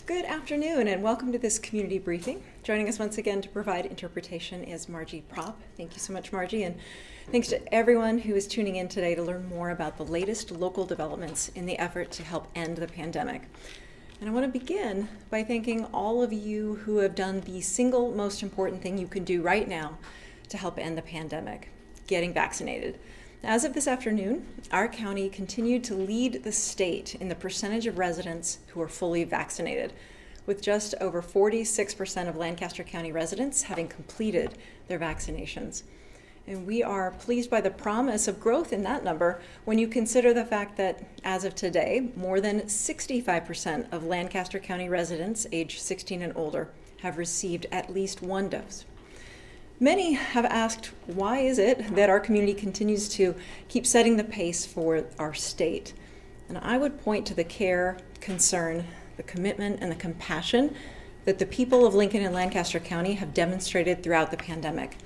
Good afternoon and welcome to this community briefing. Joining us once again to provide interpretation is Margie Prop. Thank you so much, Margie, and thanks to everyone who is tuning in today to learn more about the latest local developments in the effort to help end the pandemic. And I want to begin by thanking all of you who have done the single most important thing you can do right now to help end the pandemic, getting vaccinated. As of this afternoon, our county continued to lead the state in the percentage of residents who are fully vaccinated, with just over 46% of Lancaster County residents having completed their vaccinations. And we are pleased by the promise of growth in that number when you consider the fact that, as of today, more than 65% of Lancaster County residents aged 16 and older have received at least one dose. Many have asked, why is it that our community continues to keep setting the pace for our state? And I would point to the care, concern, the commitment, and the compassion that the people of Lincoln and Lancaster County have demonstrated throughout the pandemic.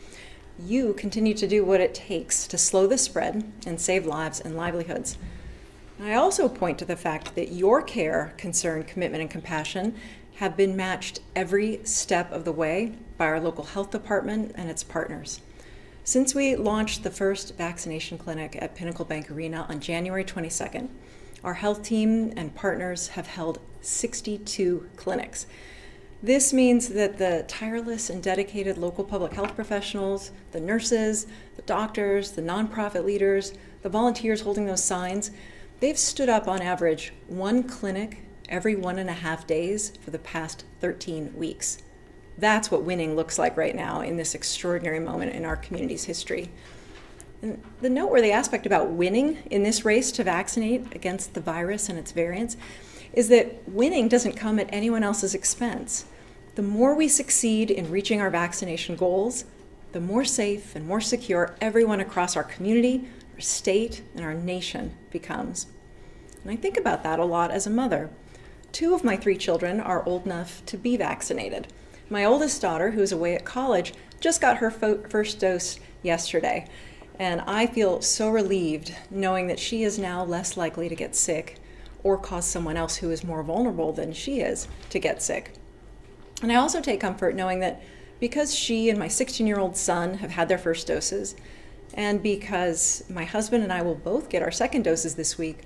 You continue to do what it takes to slow the spread and save lives and livelihoods. And I also point to the fact that your care, concern, commitment, and compassion have been matched every step of the way by our local health department and its partners. Since we launched the first vaccination clinic at Pinnacle Bank Arena on January 22nd, our health team and partners have held 62 clinics. This means that the tireless and dedicated local public health professionals, the nurses, the doctors, the nonprofit leaders, the volunteers holding those signs, they've stood up on average one clinic every 1.5 days for the past 13 weeks. That's what winning looks like right now in this extraordinary moment in our community's history. And the noteworthy aspect about winning in this race to vaccinate against the virus and its variants is that winning doesn't come at anyone else's expense. The more we succeed in reaching our vaccination goals, the more safe and more secure everyone across our community, our state, and our nation becomes. And I think about that a lot as a mother. 2 of my 3 children are old enough to be vaccinated. My oldest daughter, who's away at college, just got her first dose yesterday. And I feel so relieved knowing that she is now less likely to get sick or cause someone else who is more vulnerable than she is to get sick. And I also take comfort knowing that because she and my 16-year-old son have had their first doses, and because my husband and I will both get our second doses this week,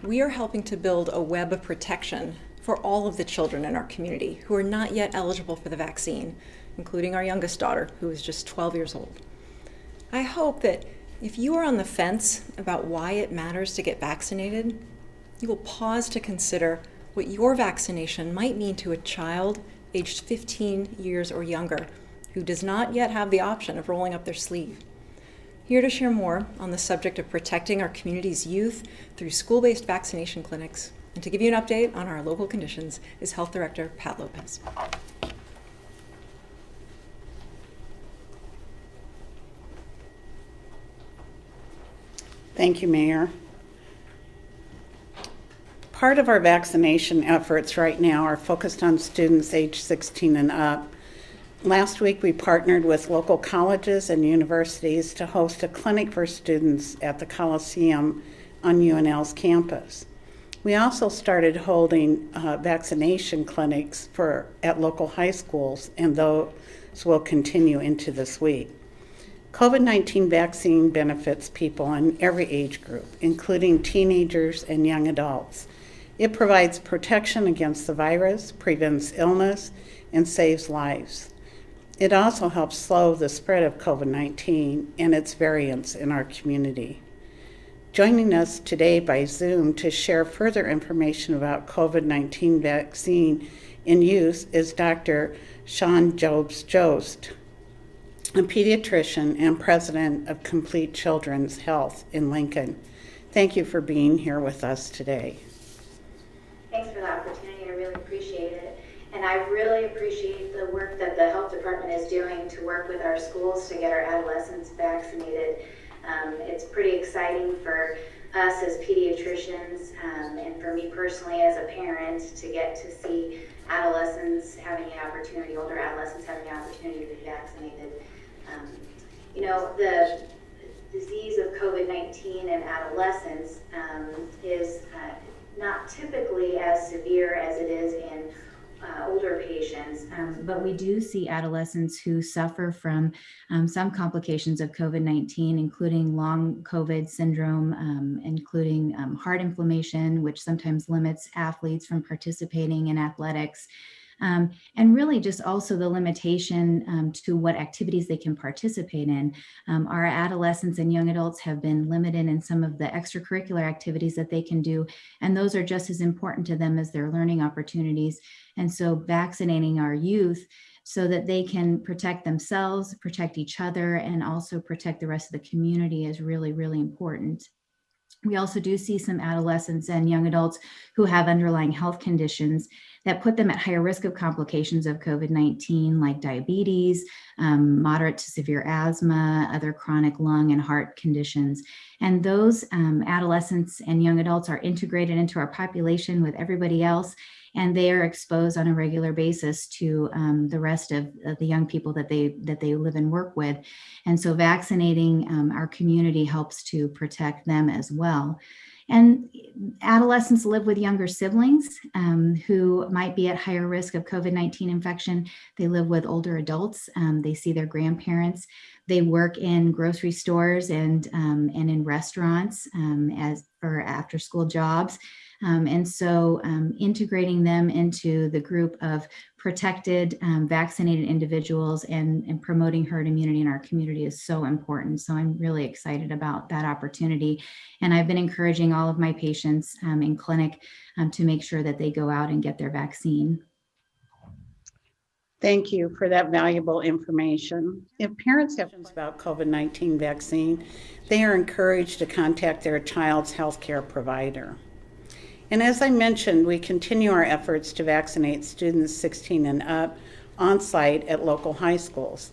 we are helping to build a web of protection for all of the children in our community who are not yet eligible for the vaccine, including our youngest daughter, who is just 12 years old. I hope that if you are on the fence about why it matters to get vaccinated, you will pause to consider what your vaccination might mean to a child aged 15 years or younger who does not yet have the option of rolling up their sleeve. Here to share more on the subject of protecting our community's youth through school-based vaccination clinics and to give you an update on our local conditions is Health Director Pat Lopez. Thank you, Mayor. Part of our vaccination efforts right now are focused on students age 16 and up. Last week, we partnered with local colleges and universities to host a clinic for students at the Coliseum on UNL's campus. We also started holding vaccination clinics at local high schools, and those will continue into this week. COVID-19 vaccine benefits people in every age group, including teenagers and young adults. It provides protection against the virus, prevents illness, and saves lives. It also helps slow the spread of COVID-19 and its variants in our community. Joining us today by Zoom to share further information about COVID-19 vaccine in use is Dr. Sean Jobs-Jost, a pediatrician and president of Complete Children's Health in Lincoln. Thank you for being here with us today. Thanks for the opportunity. I really appreciate it. And I really appreciate the work that the health department is doing to work with our schools to get our adolescents vaccinated. It's pretty exciting for us as pediatricians and for me personally as a parent to get to see adolescents having the opportunity, older adolescents having the opportunity to be vaccinated. The disease of COVID-19 in adolescents is not typically as severe as it is in older patients. But we do see adolescents who suffer from some complications of COVID-19, including long COVID syndrome, including heart inflammation, which sometimes limits athletes from participating in athletics. And really just also the limitation to what activities they can participate in. Our adolescents and young adults have been limited in some of the extracurricular activities that they can do, and those are just as important to them as their learning opportunities. And so vaccinating our youth so that they can protect themselves, protect each other, and also protect the rest of the community is really, really important. We also do see some adolescents and young adults who have underlying health conditions that put them at higher risk of complications of COVID-19, like diabetes, moderate to severe asthma, other chronic lung and heart conditions. And those adolescents and young adults are integrated into our population with everybody else, and they are exposed on a regular basis to the rest of the young people that they live and work with. And so vaccinating our community helps to protect them as well. And adolescents live with younger siblings who might be at higher risk of COVID-19 infection. They live with older adults. They see their grandparents. They work in grocery stores and in restaurants as for after-school jobs. And so integrating them into the group of protected, vaccinated individuals and promoting herd immunity in our community is so important. So I'm really excited about that opportunity. And I've been encouraging all of my patients in clinic to make sure that they go out and get their vaccine. Thank you for that valuable information. If parents have questions about COVID-19 vaccine, they are encouraged to contact their child's healthcare provider. And as I mentioned, we continue our efforts to vaccinate students 16 and up on-site at local high schools.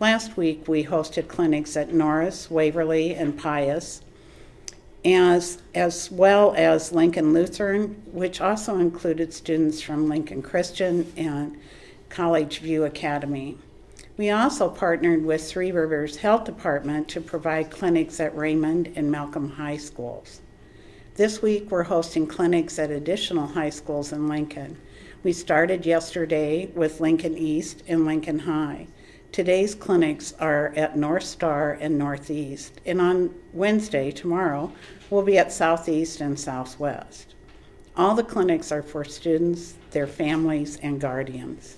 Last week, we hosted clinics at Norris, Waverly, and Pius, as well as Lincoln Lutheran, which also included students from Lincoln Christian and College View Academy. We also partnered with Three Rivers Health Department to provide clinics at Raymond and Malcolm High Schools. This week, we're hosting clinics at additional high schools in Lincoln. We started yesterday with Lincoln East and Lincoln High. Today's clinics are at North Star and Northeast, and on Wednesday, tomorrow, we'll be at Southeast and Southwest. All the clinics are for students, their families, and guardians.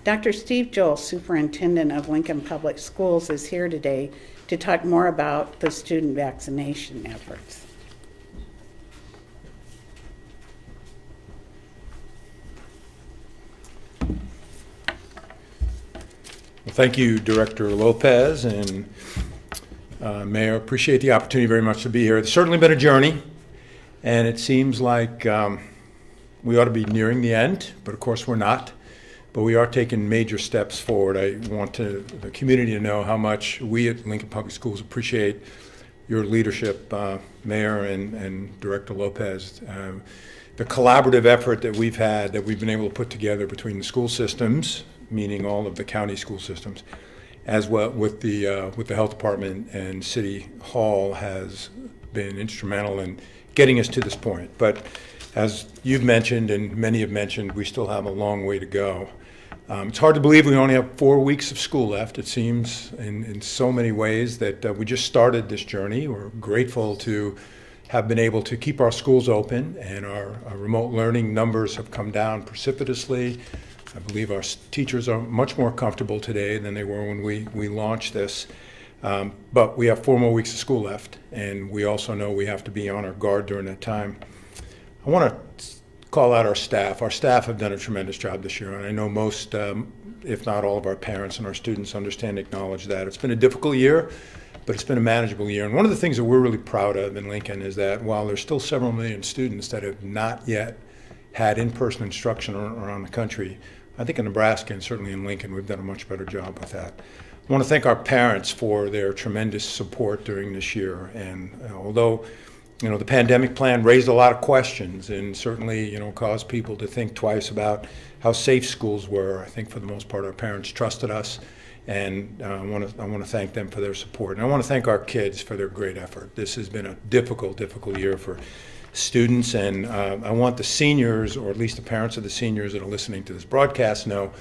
Dr. Steve Joel, Superintendent of Lincoln Public Schools, is here today to talk more about the student vaccination efforts. Well, thank you, Director Lopez and Mayor. Appreciate the opportunity very much to be here. It's certainly been a journey, and it seems like we ought to be nearing the end, but of course we're not. But we are taking major steps forward. I want the community to know how much we at Lincoln Public Schools appreciate your leadership, Mayor and Director Lopez. The collaborative effort that we've been able to put together between the school systems, meaning all of the county school systems, as well with the health department and city hall, has been instrumental in getting us to this point. But as you've mentioned and many have mentioned, we still have a long way to go. It's hard to believe we only have 4 weeks of school left. It seems in so many ways that we just started this journey. We're grateful to have been able to keep our schools open, and our remote learning numbers have come down precipitously. I believe our teachers are much more comfortable today than they were when we launched this. But we have 4 more weeks of school left, and we also know we have to be on our guard during that time. I want to call out our staff. Our staff have done a tremendous job this year, and I know most, if not all of our parents and our students understand and acknowledge that. It's been a difficult year, but it's been a manageable year. And one of the things that we're really proud of in Lincoln is that while there's still several million students that have not yet had in-person instruction around the country, I think in Nebraska and certainly in Lincoln, we've done a much better job with that. I want to thank our parents for their tremendous support during this year. And although the pandemic plan raised a lot of questions and certainly, caused people to think twice about how safe schools were, I think for the most part our parents trusted us, and I want to thank them for their support. And I want to thank our kids for their great effort. This has been a difficult year for students, and I want the seniors, or at least the parents of the seniors that are listening to this broadcast, know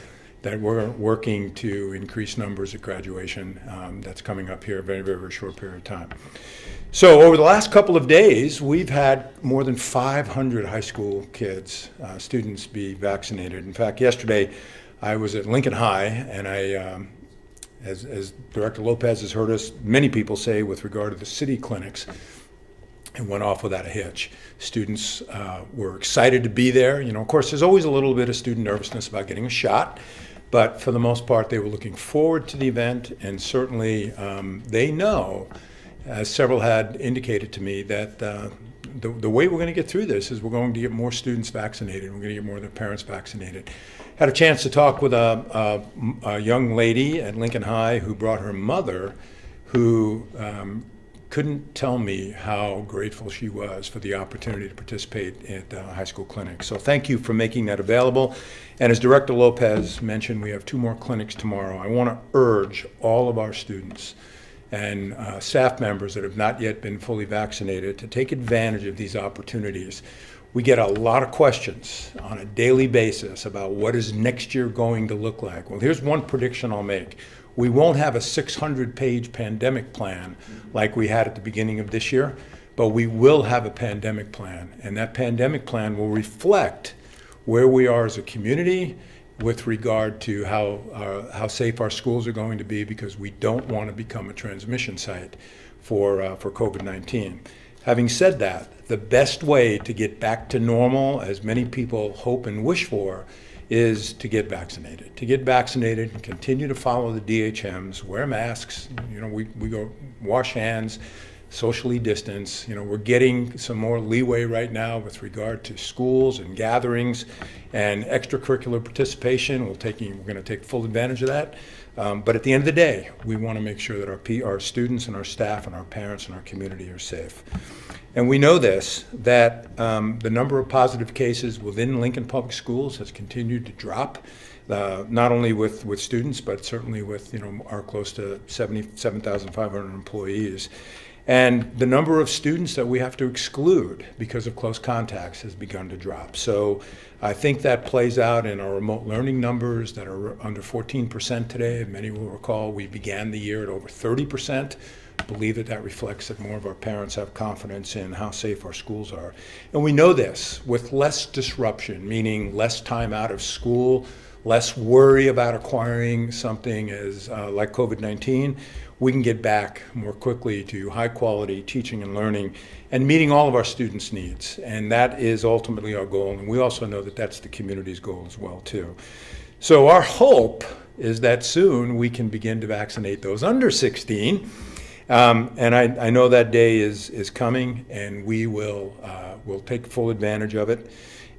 that we're working to increase numbers at graduation. That's coming up here in a very, very, very short period of time. So over the last couple of days, we've had more than 500 high school kids, students, be vaccinated. In fact, yesterday I was at Lincoln High, and as Director Lopez has heard us, many people say with regard to the city clinics, it went off without a hitch. Students were excited to be there. Of course, there's always a little bit of student nervousness about getting a shot, but for the most part, they were looking forward to the event, and certainly they know, as several had indicated to me, that the way we're going to get through this is we're going to get more students vaccinated. We're going to get more of their parents vaccinated. Had a chance to talk with a young lady at Lincoln High who brought her mother, who couldn't tell me how grateful she was for the opportunity to participate at the high school clinic. So thank you for making that available. And as Director Lopez mentioned, we have 2 more clinics tomorrow. I want to urge all of our students and staff members that have not yet been fully vaccinated to take advantage of these opportunities. We get a lot of questions on a daily basis about what is next year going to look like. Well, here's one prediction I'll make. We won't have a 600-page pandemic plan like we had at the beginning of this year, but we will have a pandemic plan, and that pandemic plan will reflect where we are as a community with regard to how safe our schools are going to be, because we don't want to become a transmission site for COVID-19. Having said that, the best way to get back to normal, as many people hope and wish for, is to get vaccinated. To get vaccinated and continue to follow the DHMs, wear masks, we go wash hands, socially distance. We're getting some more leeway right now with regard to schools and gatherings and extracurricular participation. We're going to take full advantage of that. But at the end of the day, we want to make sure that our students and our staff and our parents and our community are safe. And we know that the number of positive cases within Lincoln Public Schools has continued to drop, not only with students, but certainly with our close to 77,500 employees. And the number of students that we have to exclude because of close contacts has begun to drop. So I think that plays out in our remote learning numbers that are under 14% today. Many will recall we began the year at over 30%. I believe that reflects that more of our parents have confidence in how safe our schools are. And we know this, with less disruption, meaning less time out of school, less worry about acquiring something as like COVID-19, we can get back more quickly to high quality teaching and learning and meeting all of our students' needs. And that is ultimately our goal. And we also know that that's the community's goal as well, too. So our hope is that soon we can begin to vaccinate those under 16. And I know that day is coming, and we'll take full advantage of it.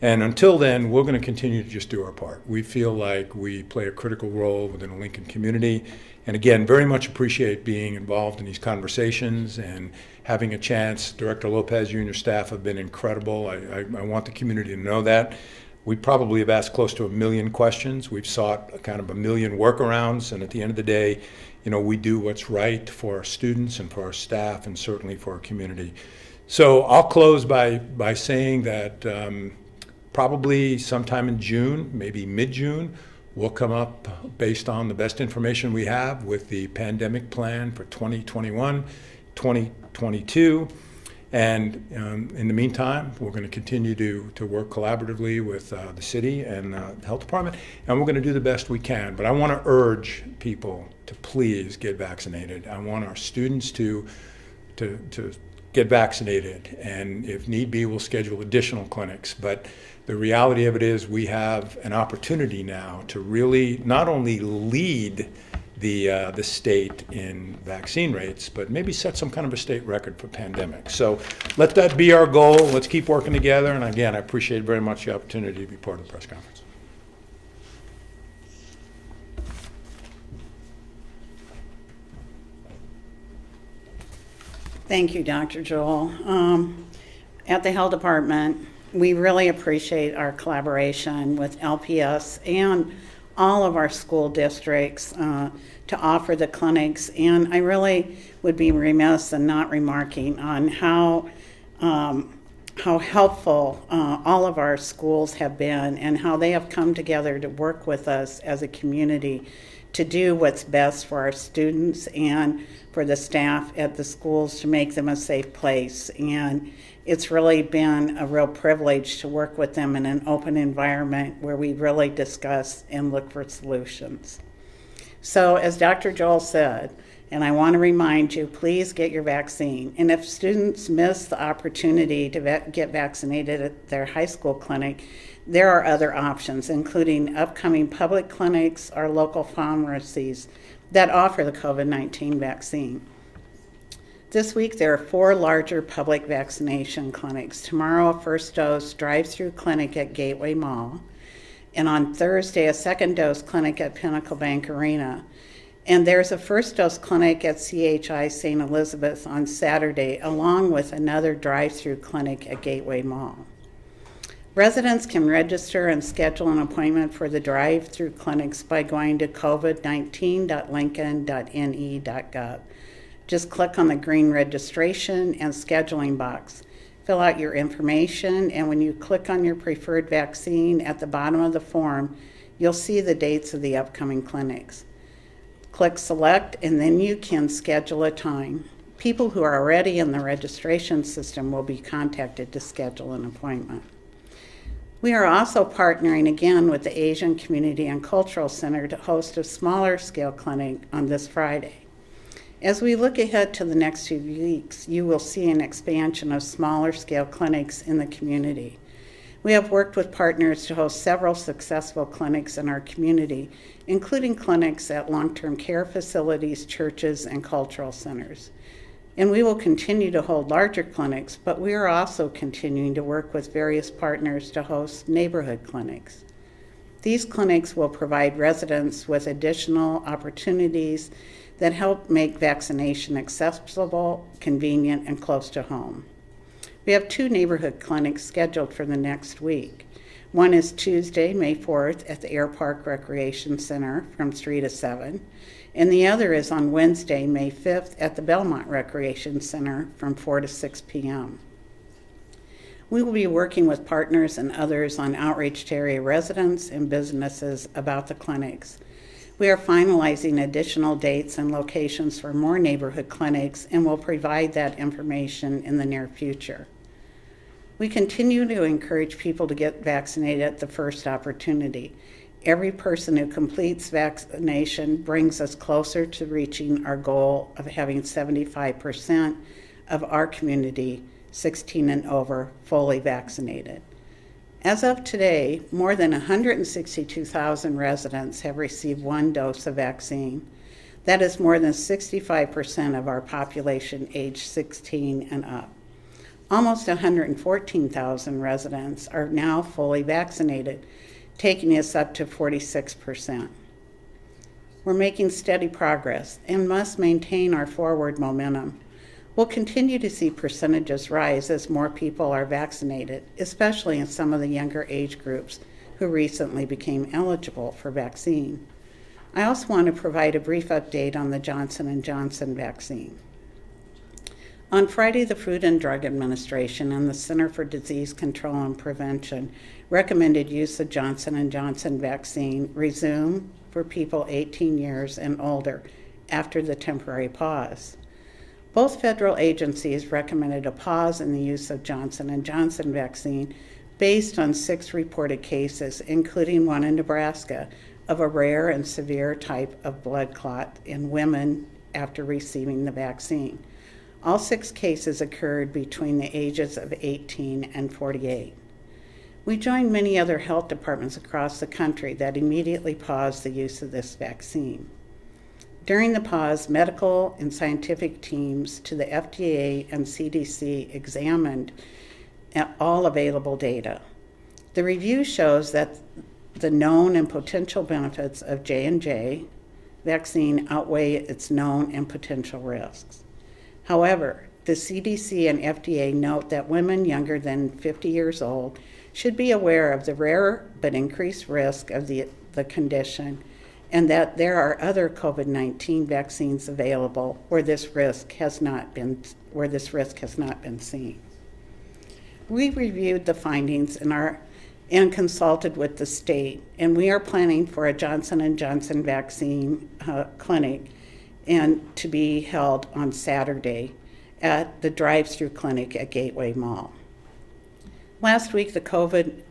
And until then, we're going to continue to just do our part. We feel like we play a critical role within the Lincoln community. And again, very much appreciate being involved in these conversations and having a chance. Director Lopez, you and your staff have been incredible. I want the community to know that. We probably have asked close to 1 million questions. We've sought kind of 1 million workarounds. And at the end of the day, we do what's right for our students and for our staff and certainly for our community. So I'll close by saying that probably sometime in June, maybe mid-June, we'll come up based on the best information we have with the pandemic plan for 2021, 2022. And in the meantime, we're going to continue to work collaboratively with the city and the health department, and we're going to do the best we can. But I want to urge people to please get vaccinated. I want our students to get vaccinated, and if need be, we'll schedule additional clinics. But the reality of it is we have an opportunity now to really not only lead the state in vaccine rates, but maybe set some kind of a state record for pandemic. So let that be our goal. Let's keep working together. And again, I appreciate very much the opportunity to be part of the press conference. Thank you, Dr. Joel. At the Health Department, we really appreciate our collaboration with LPS and all of our school districts to offer the clinics. And I really would be remiss in not remarking on how how helpful all of our schools have been and how they have come together to work with us as a community to do what's best for our students and for the staff at the schools to make them a safe place. And it's really been a real privilege to work with them in an open environment where we really discuss and look for solutions. So as Dr. Joel said, and I want to remind you, please get your vaccine. And if students miss the opportunity to get vaccinated at their high school clinic, there are other options, including upcoming public clinics or local pharmacies that offer the COVID-19 vaccine. This week, there are 4 larger public vaccination clinics. Tomorrow, a first dose drive-through clinic at Gateway Mall. And on Thursday, a second dose clinic at Pinnacle Bank Arena. And there's a first dose clinic at CHI St. Elizabeth on Saturday, along with another drive-through clinic at Gateway Mall. Residents can register and schedule an appointment for the drive-through clinics by going to covid19.lincoln.ne.gov. Just click on the green registration and scheduling box. Fill out your information, and when you click on your preferred vaccine at the bottom of the form, you'll see the dates of the upcoming clinics. Click select, and then you can schedule a time. People who are already in the registration system will be contacted to schedule an appointment. We are also partnering again with the Asian Community and Cultural Center to host a smaller scale clinic on this Friday. As we look ahead to the next few weeks, you will see an expansion of smaller scale clinics in the community. We have worked with partners to host several successful clinics in our community, including clinics at long-term care facilities, churches, and cultural centers. And we will continue to hold larger clinics, but we are also continuing to work with various partners to host neighborhood clinics. These clinics will provide residents with additional opportunities that help make vaccination accessible, convenient, and close to home. We have 2 neighborhood clinics scheduled for the next week. One is Tuesday, May 4th at the Air Park Recreation Center from 3 to 7, and the other is on Wednesday, May 5th at the Belmont Recreation Center from 4 to 6 p.m. We will be working with partners and others on outreach to area residents and businesses about the clinics. We are finalizing additional dates and locations for more neighborhood clinics and will provide that information in the near future. We continue to encourage people to get vaccinated at the first opportunity. Every person who completes vaccination brings us closer to reaching our goal of having 75% of our community 16 and over fully vaccinated. As of today, more than 162,000 residents have received 1 dose of vaccine. That is more than 65% of our population aged 16 and up. Almost 114,000 residents are now fully vaccinated, taking us up to 46%. We're making steady progress and must maintain our forward momentum. We'll continue to see percentages rise as more people are vaccinated, especially in some of the younger age groups who recently became eligible for vaccine. I also want to provide a brief update on the Johnson & Johnson vaccine. On Friday, the Food and Drug Administration and the Center for Disease Control and Prevention recommended use of Johnson & Johnson vaccine resume for people 18 years and older after the temporary pause. Both federal agencies recommended a pause in the use of Johnson & Johnson vaccine based on 6 reported cases, including one in Nebraska, of a rare and severe type of blood clot in women after receiving the vaccine. All 6 cases occurred between the ages of 18 and 48. We joined many other health departments across the country that immediately paused the use of this vaccine. During the pause, medical and scientific teams to the FDA and CDC examined all available data. The review shows that the known and potential benefits of J&J vaccine outweigh its known and potential risks. However, the CDC and FDA note that women younger than 50 years old should be aware of the rare but increased risk of the condition, and that there are other COVID-19 vaccines available where this risk has not been seen. We reviewed the findings and consulted with the state, and we are planning for a Johnson & Johnson vaccine clinic and to be held on Saturday at the drive-through clinic at Gateway Mall. Last week, the COVID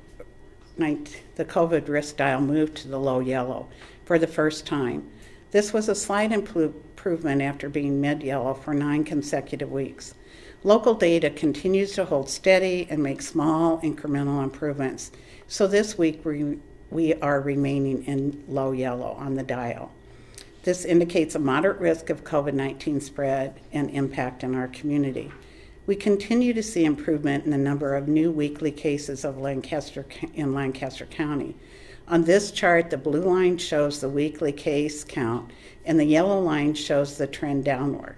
risk dial moved to the low yellow for the first time. This was a slight improvement after being mid-yellow for 9 consecutive weeks. Local data continues to hold steady and make small incremental improvements. So this week we are remaining in low yellow on the dial. This indicates a moderate risk of COVID-19 spread and impact in our community. We continue to see improvement in the number of new weekly cases in Lancaster County. On this chart, the blue line shows the weekly case count, and the yellow line shows the trend downward.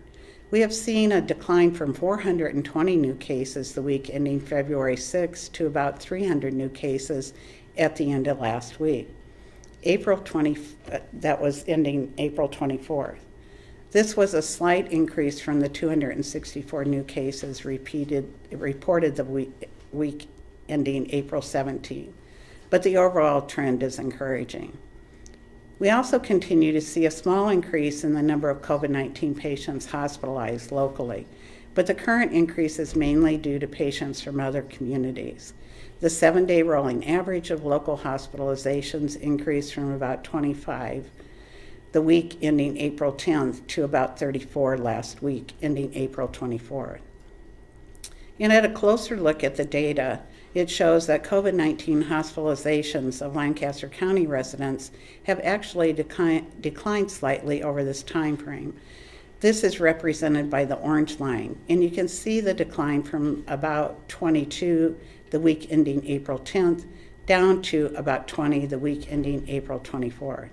We have seen a decline from 420 new cases the week ending February 6th to about 300 new cases at the end of last week. That was ending April 24th. This was a slight increase from the 264 new cases reported the week ending April 17th, but the overall trend is encouraging. We also continue to see a small increase in the number of COVID-19 patients hospitalized locally, but the current increase is mainly due to patients from other communities. The 7-day rolling average of local hospitalizations increased from about 25 the week ending April 10th to about 34 last week ending April 24th. And at a closer look at the data, it shows that COVID-19 hospitalizations of Lancaster County residents have actually declined slightly over this time frame. This is represented by the orange line, and you can see the decline from about 22 the week ending April 10th down to about 20 the week ending April 24th.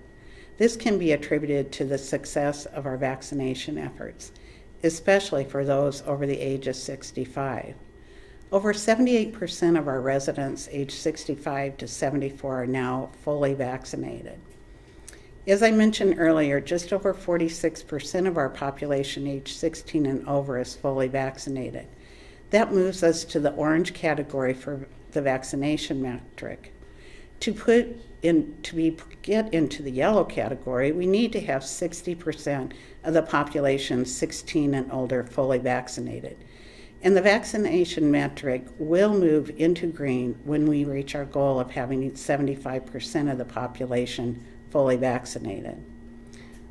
This can be attributed to the success of our vaccination efforts, especially for those over the age of 65. Over 78% of our residents aged 65 to 74 are now fully vaccinated. As I mentioned earlier, just over 46% of our population aged 16 and over is fully vaccinated. That moves us to the orange category for the vaccination metric. To get into the yellow category, we need to have 60% of the population 16 and older fully vaccinated. And the vaccination metric will move into green when we reach our goal of having 75% of the population fully vaccinated.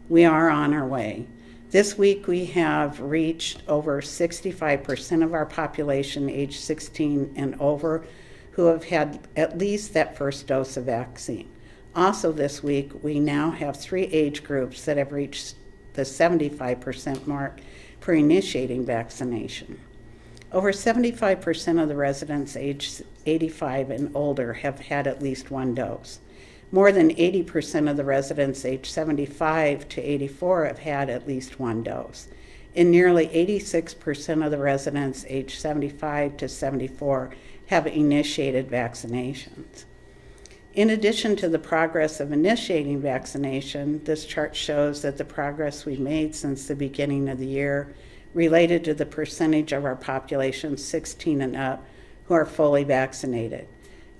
We are on our way. This week we have reached over 65% of our population age 16 and over who have had at least that first dose of vaccine. Also this week, we now have 3 age groups that have reached the 75% mark for initiating vaccination. Over 75% of the residents aged 85 and older have had at least 1 dose. More than 80% of the residents aged 75 to 84 have had at least 1 dose. And nearly 86% of the residents aged 75 to 74 have initiated vaccinations. In addition to the progress of initiating vaccination, this chart shows that the progress we've made since the beginning of the year related to the percentage of our population 16 and up who are fully vaccinated.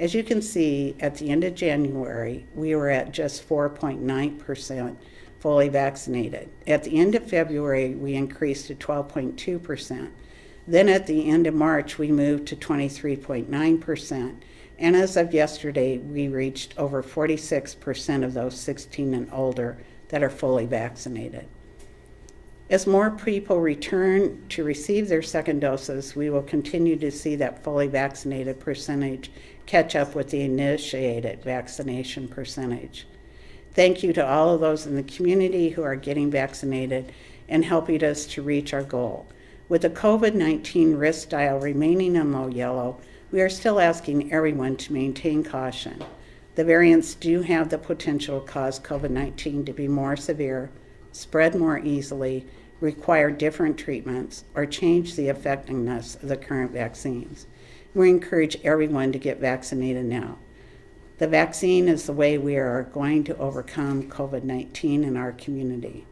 As you can see, at the end of January, we were at just 4.9% fully vaccinated. At the end of February, we increased to 12.2%. Then at the end of March, we moved to 23.9%. And as of yesterday, we reached over 46% of those 16 and older that are fully vaccinated. As more people return to receive their second doses, we will continue to see that fully vaccinated percentage catch up with the initiated vaccination percentage. Thank you to all of those in the community who are getting vaccinated and helping us to reach our goal. With the COVID-19 risk dial remaining in low yellow, we are still asking everyone to maintain caution. The variants do have the potential to cause COVID-19 to be more severe, spread more easily, require different treatments, or change the effectiveness of the current vaccines. We encourage everyone to get vaccinated now. The vaccine is the way we are going to overcome COVID-19 in our community.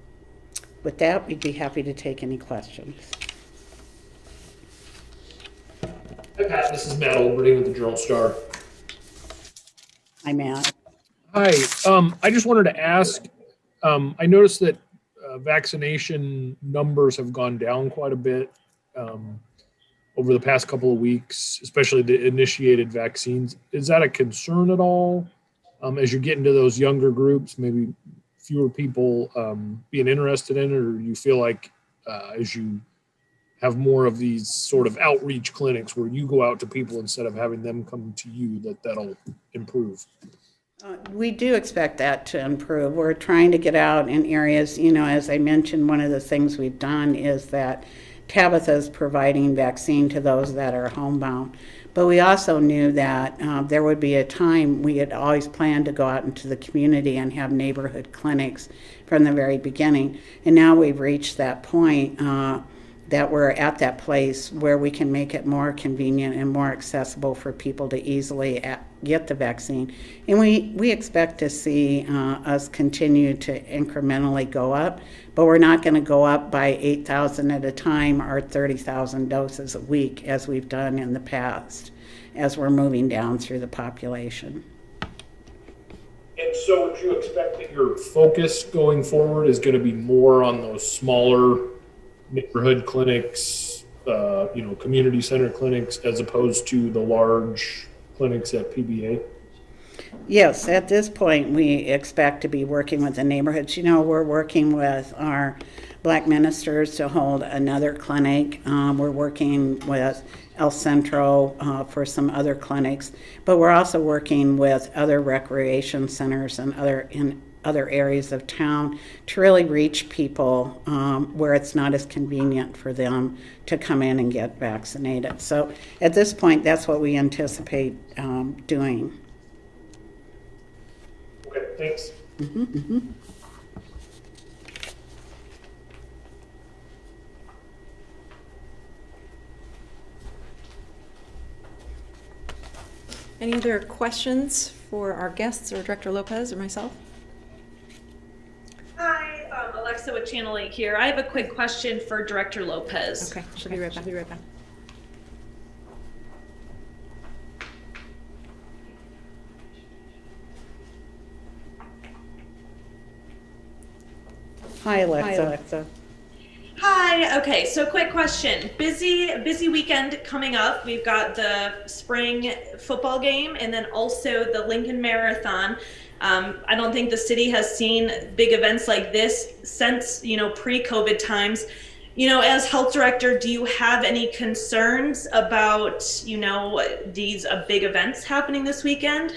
With that, we'd be happy to take any questions. Hi, Pat. This is Matt Olberding with the Journal-Star. Hi, Matt. Hi. I just wanted to ask, I noticed that vaccination numbers have gone down quite a bit over the past couple of weeks, especially the initiated vaccines. Is that a concern at all as you get into those younger groups, maybe fewer people being interested in it, or you feel like as you have more of these sort of outreach clinics where you go out to people instead of having them come to you, that'll improve? We do expect that to improve. We're trying to get out in areas, as I mentioned, one of the things we've done is that Tabitha is providing vaccine to those that are homebound. But we also knew that there would be a time, we had always planned to go out into the community and have neighborhood clinics from the very beginning. And now we've reached that point that we're at that place where we can make it more convenient and more accessible for people to easily get the vaccine. And we expect to see us continue to incrementally go up, but we're not going to go up by 8,000 at a time or 30,000 doses a week as we've done in the past, as we're moving down through the population. And so would you expect that your focus going forward is going to be more on those smaller neighborhood clinics, community center clinics, as opposed to the large clinics at PBA? Yes, at this point, we expect to be working with the neighborhoods. We're working with our Black ministers to hold another clinic. We're working with El Centro for some other clinics, but we're also working with other recreation centers and other areas of town to really reach people where it's not as convenient for them to come in and get vaccinated. So at this point, that's what we anticipate doing. Okay, thanks. Any other questions for our guests or Director Lopez or myself? Hi, Alexa with Channel 8 here. I have a quick question for Director Lopez. Okay, she'll be right back. Hi, Alexa. Hi, okay, so quick question. Busy weekend coming up. We've got the spring football game and then also the Lincoln Marathon. I don't think the city has seen big events like this since, pre-COVID times. As health director, do you have any concerns about, these big events happening this weekend?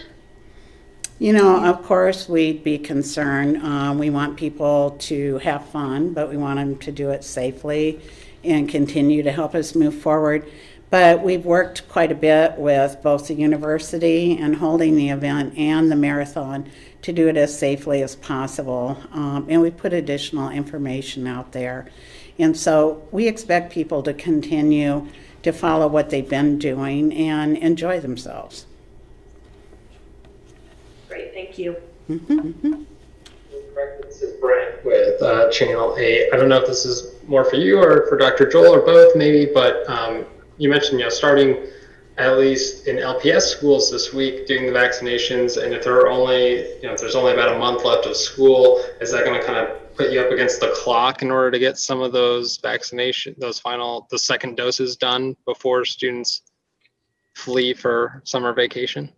Of course, we'd be concerned. We want people to have fun, but we want them to do it safely and continue to help us move forward. But we've worked quite a bit with both the university and holding the event and the marathon to do it as safely as possible. And we put additional information out there. And so we expect people to continue to follow what they've been doing and enjoy themselves. Great, thank you. This is Brent with Channel 8. I don't know if this is more for you or for Dr. Joel or both maybe, but you mentioned starting at least in LPS schools this week doing the vaccinations, and if there are only if there's only about a month left of school, is that going to kind of put you up against the clock in order to get some of those the second doses done before students flee for summer vacation?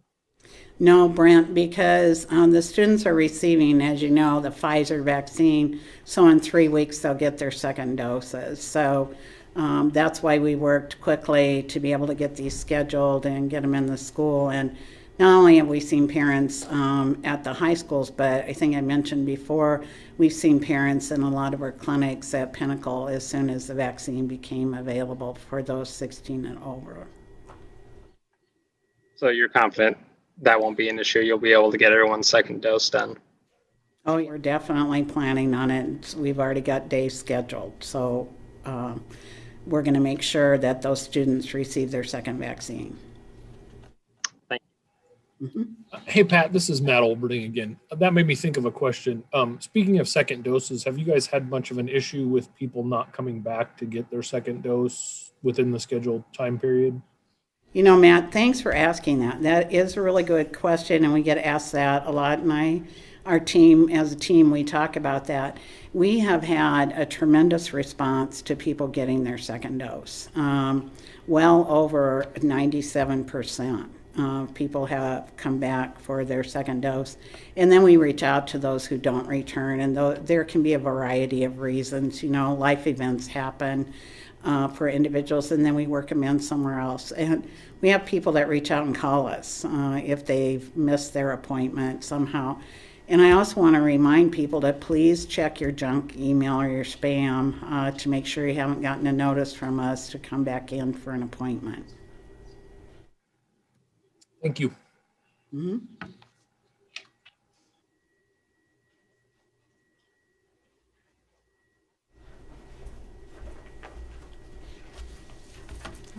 No, Brent, because the students are receiving, as you know, the Pfizer vaccine. So in 3 weeks, they'll get their second doses. So that's why we worked quickly to be able to get these scheduled and get them in the school. And not only have we seen parents at the high schools, but I think I mentioned before, we've seen parents in a lot of our clinics at Pinnacle as soon as the vaccine became available for those 16 and over. So you're confident that won't be an issue? You'll be able to get everyone's second dose done? Oh, we're definitely planning on it. We've already got days scheduled. So we're going to make sure that those students receive their second vaccine. Thank you. Hey, Pat, this is Matt Olberding again. That made me think of a question. Speaking of second doses, have you guys had much of an issue with people not coming back to get their second dose within the scheduled time period? You know, Matt, thanks for asking that. That is a really good question, and we get asked that a lot. And our team, as a team, we talk about that. We have had a tremendous response to people getting their second dose. Well over 97% of people have come back for their second dose. And then we reach out to those who don't return, and there can be a variety of reasons. You know, life events happen for individuals, and then we work them in somewhere else. And we have people that reach out and call us if they've missed their appointment somehow. And I also want to remind people to please check your junk email or your spam to make sure you haven't gotten a notice from us to come back in for an appointment. Thank you. Mm-hmm.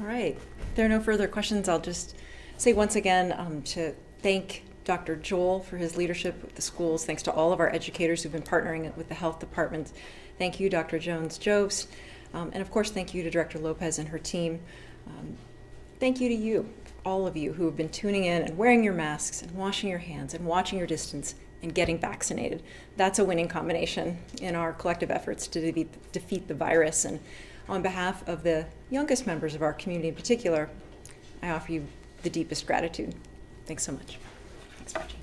All right. If there are no further questions, I'll just say once again to thank Dr. Joel for his leadership with the schools. Thanks to all of our educators who've been partnering with the health department. Thank you, Dr. Jones-Jobst. And of course, thank you to Director Lopez and her team. Thank you to you, all of you who have been tuning in and wearing your masks and washing your hands and watching your distance and getting vaccinated. That's a winning combination in our collective efforts to defeat the virus. And on behalf of the youngest members of our community in particular, I offer you the deepest gratitude. Thanks so much. Thanks, Margie.